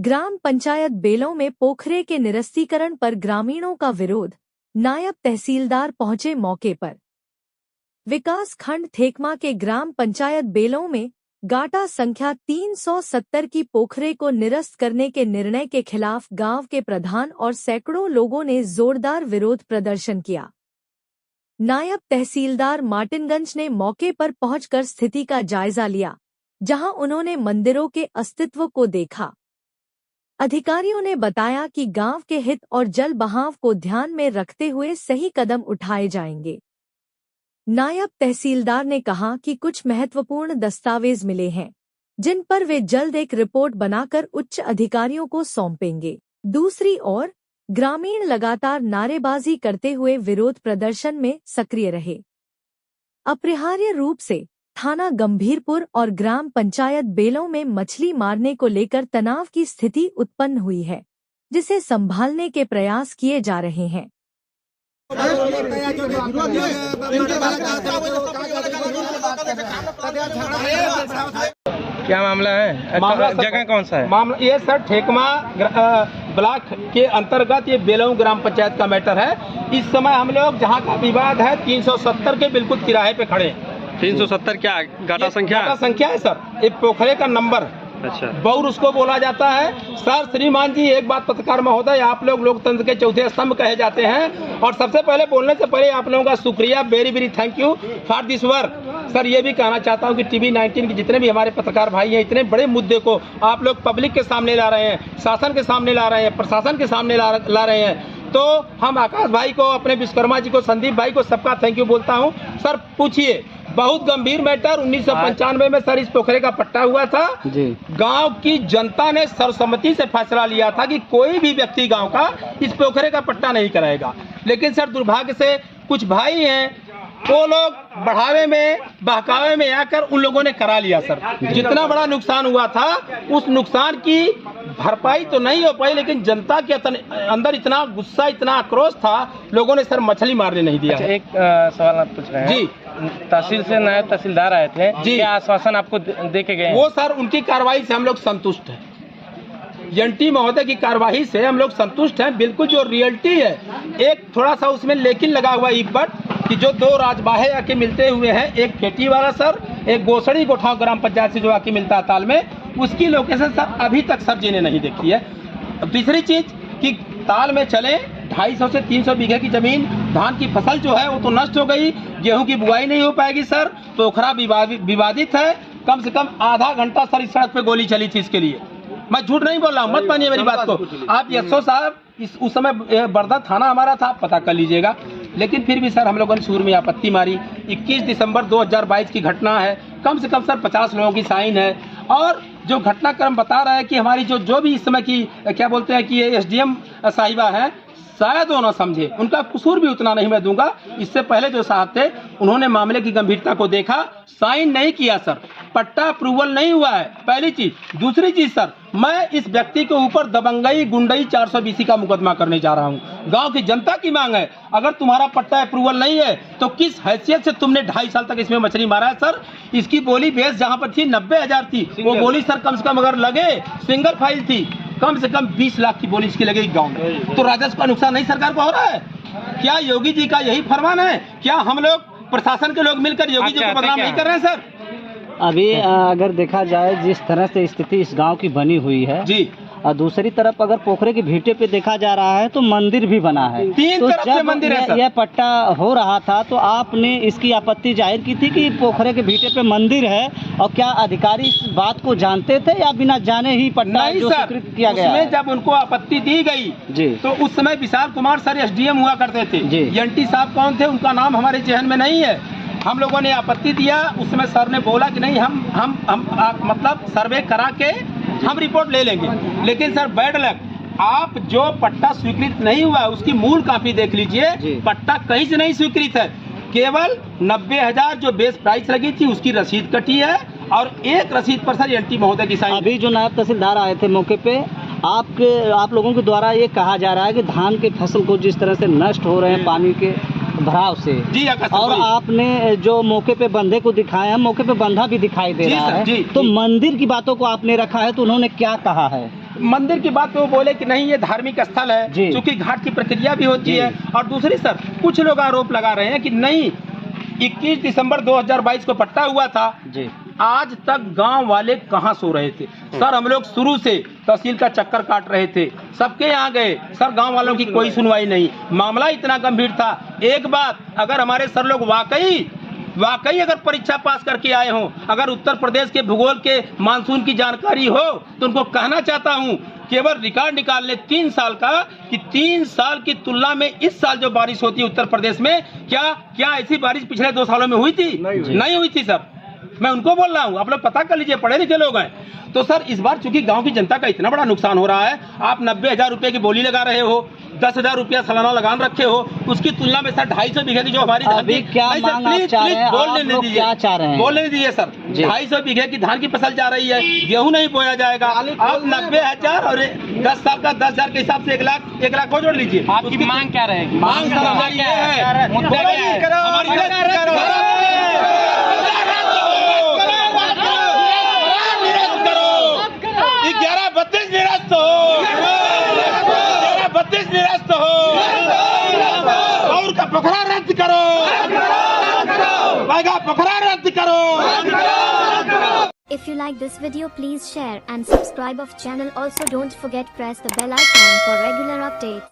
ग्राम पंचायत बेलों में पोखरे के निरस्तीकरण पर ग्रामीणों का विरोध। नायब तहसीलदार पहुंचे मौके पर। विकास खंड थेकमा के ग्राम पंचायत बेलों में गाटा संख्या 370 की पोखरे को निरस्त करने के निर्णय के खिलाफ गांव के प्रधान और सैकड़ों लोगों ने जोरदार विरोध प्रदर्शन किया। नायब तहसीलदार मार्टिनगंज ने मौके पर पहुंचकर स्थिति का जायजा लिया, जहां उन्होंने मंदिरों के अस्तित्व को देखा। अधिकारियों ने बताया कि गांव के हित और जल बहाव को ध्यान में रखते हुए सही कदम उठाए जाएंगे। नायब तहसीलदार ने कहा कि कुछ महत्वपूर्ण दस्तावेज मिले हैं, जिन पर वे जल्द एक रिपोर्ट बनाकर उच्च अधिकारियों को सौंपेंगे। दूसरी ओर ग्रामीण लगातार नारेबाजी करते हुए विरोध प्रदर्शन में सक्रिय रहे। अपरिहार्य रूप से थाना गंभीरपुर और ग्राम पंचायत बेलों में मछली मारने को लेकर तनाव की स्थिति उत्पन्न हुई है, जिसे संभालने के प्रयास किए जा रहे हैं। क्या मामला है? जगह कौन सा है? मामला ये सर ठेकमा ब्लॉक के अंतर्गत ये बेलऊ ग्राम पंचायत का मैटर है। इस समय हम लोग जहाँ का विवाद है 370 के बिल्कुल तिराहे पे खड़े। 370 क्या गाटा संख्या? गाटा संख्या है सर, ये पोखरे का नंबर। अच्छा, बौर उसको बोला जाता है। सर श्रीमान जी, एक बात पत्रकार महोदय, आप लोग लोकतंत्र के चौथे स्तंभ कहे जाते हैं, और सबसे पहले बोलने से पहले आप लोगों का शुक्रिया, very very thank you for this work. Sir ये भी कहना चाहता हूँ कि टीवी 19 के जितने भी हमारे पत्रकार भाई हैं, इतने बड़े मुद्दे को आप लोग पब्लिक के सामने ला रहे हैं, शासन के सामने ला रहे हैं, प्रशासन के सामने ला रहे हैं। तो हम आकाश भाई को, अपने विश्वकर्मा जी को, संदीप भाई को, सबका थैंक यू बोलता हूँ। सर पूछिए, बहुत गंभीर मैटर। 1995 में सर इस पोखरे का पट्टा हुआ था जी। गांव की जनता ने सर्वसम्मति से फैसला लिया था कि कोई भी व्यक्ति गांव का इस पोखरे का पट्टा नहीं कराएगा। लेकिन सर दुर्भाग्य से कुछ भाई हैं, वो लोग बढ़ावे में, बहकावे में आकर उन लोगों ने करा लिया। सर जितना बड़ा नुकसान हुआ था, उस नुकसान की भरपाई तो नहीं हो पाई, लेकिन जनता के अंदर इतना गुस्सा, इतना आक्रोश था, लोगों ने सर मछली मारने नहीं दिया। अच्छा, एक सवाल आप पूछ रहे हैं जी। तहसील से नायब तहसीलदार आए थे जी, क्या आश्वासन आपको दे के गए? वो सर उनकी कार्रवाई से हम लोग संतुष्ट हैं। एनटी महोदय की कार्रवाई से हम लोग संतुष्ट हैं। बिल्कुल जो रियलिटी है, एक थोड़ा सा उसमें लेकिन लगा हुआ एक बात कि जो दो राजबाहे आके मिलते हुए हैं, एक खेती वाला सर, एक गोसड़ी गोठाव ग्राम पंचायत से जो आके मिलता है ताल में, उसकी लोकेशन सर अभी तक सर जी ने नहीं देखी है। तीसरी चीज कि ताल में चले 250 से 300 बीघे की जमीन, धान की फसल जो है वो तो नष्ट हो गई, गेहूं की बुआई नहीं हो पाएगी सर। पोखरा विवादित है। कम से कम आधा घंटा सर इस सड़क पे गोली चली थी इसके लिए। मैं झूठ नहीं बोल रहा हूँ, मत मानिए मेरी बात को। आप यशो साहब, उस समय बरदा थाना हमारा था, पता कर लीजिएगा। लेकिन फिर भी सर हम लोगों ने शुरू में आपत्ति मारी। 21 दिसंबर 2022 की घटना है। कम से कम सर 50 लोगों की साइन है, और जो घटनाक्रम बता रहा है कि हमारी जो भी इस समय की क्या बोलते हैं कि ये एसडीएम साहिबा है, शायद वो ना समझे, उनका कसूर भी उतना नहीं मैं दूंगा। इससे पहले जो साहब थे, उन्होंने मामले की गंभीरता को देखा, साइन नहीं किया सर, पट्टा अप्रूवल नहीं हुआ है, पहली चीज। दूसरी चीज सर, मैं इस व्यक्ति के ऊपर दबंगई, गुंडई 420 का मुकदमा करने जा रहा हूं। गांव की जनता की मांग है, अगर तुम्हारा पट्टा अप्रूवल नहीं है तो किस हैसियत से तुमने 2.5 साल तक इसमें मछली मारा है सर? इसकी बोली बेस जहां पर थी 90,000 थी, वो बोली सर कम से कम अगर लगे, सिंगल फाइल थी, कम से कम 20 लाख की बोली इसकी लगेगी गाँव में। तो राजस्व का नुकसान नहीं सरकार को हो रहा है? क्या योगी जी का यही फरमान है? क्या हम लोग प्रशासन के लोग मिलकर योगी जी को बदनाम नहीं कर रहे हैं सर? अभी अगर देखा जाए जिस तरह से स्थिति इस गांव की बनी हुई है जी, और दूसरी तरफ अगर पोखरे के भीटे पे देखा जा रहा है तो मंदिर भी बना है। तो जब यह पट्टा हो रहा था तो आपने इसकी आपत्ति जाहिर की थी कि पोखरे के भीटे पे मंदिर है, और क्या अधिकारी इस बात को जानते थे या बिना जाने ही पट्टा जो स्वीकृत किया गया? उसमें जब उनको आपत्ति दी गई जी, तो उस समय विशाल कुमार सर एसडीएम हुआ करते थे जी। एनटी साहब कौन थे, उनका नाम हमारे जहन में नहीं है। हम लोगों ने आपत्ति दिया, उस समय सर ने बोला कि नहीं, हम मतलब सर्वे करा के हम रिपोर्ट ले लेंगे। लेकिन सर बैड लक, आप जो पट्टा स्वीकृत नहीं हुआ उसकी मूल कॉपी देख लीजिए, पट्टा कहीं से नहीं स्वीकृत है। केवल 90,000 जो बेस प्राइस लगी थी उसकी रसीद कटी है, और एक रसीद पर सर एनटी महोदय की साइन। अभी जो नायब तहसीलदार आए थे मौके पे, आप लोगों के द्वारा ये कहा जा रहा है कि धान के फसल को जिस तरह से नष्ट हो रहे हैं पानी के भराव से जी, और आपने जो मौके पे बंधे को दिखाया है, मौके पे बंधा भी दिखाई दे रहा है, तो मंदिर की बातों को आपने रखा है, तो उन्होंने क्या कहा है? मंदिर की बात पे वो बोले कि नहीं ये धार्मिक स्थल है, जी। क्योंकि घाट की प्रक्रिया भी होती जी। है। और दूसरी सर, कुछ लोग आरोप लगा रहे हैं कि नहीं 21 दिसंबर 2022 को पट्टा हुआ था, जी। आज तक गांव वाले कहां सो रहे थे। सर हम लोग शुरू से तहसील का चक्कर काट रहे थे, सबके यहाँ गए सर, गांव वालों की कोई सुनवाई नहीं, मामला इतना गंभीर था। एक बात, अगर हमारे सर लोग वाकई अगर परीक्षा पास करके आए हों, अगर उत्तर प्रदेश के भूगोल के मानसून की जानकारी हो, तो उनको कहना चाहता हूं, केवल रिकॉर्ड निकाल ले 3 साल का, कि 3 साल की तुलना में इस साल जो बारिश होती है उत्तर प्रदेश में, क्या ऐसी बारिश पिछले 2 सालों में हुई थी? नहीं हुई थी सर। मैं उनको बोल रहा हूँ, आप लोग पता कर लीजिए, पढ़े लिखे लोग हैं। तो सर इस बार चूंकि गांव की जनता का इतना बड़ा नुकसान हो रहा है, आप 90,000 रुपए की बोली लगा रहे हो, 10,000 रुपया सालाना लगान रखे हो, उसकी तुलना में सर 250 बीघे की जो हमारी धान की, क्या मांग आप चाह रहे हैं? क्या चाह रहे हैं? बोलने दीजिए सर, 250 बीघे की धान की फसल जा रही है, गेहूं नहीं बोया जाएगा। आप 90,000 और 10 साल का 10,000 के हिसाब से 1 लाख को जोड़ लीजिए। आपकी मांग क्या रहेगी? मांग सर हमारी ये है, मुद्दा क्या है? 1132 निरस्त हो, 1132 निरस्त हो, और का पोखरा रद्द करो, पोखरा रद्द करो। If you like this video, please share and subscribe of channel. Also don't forget press the bell icon for regular updates.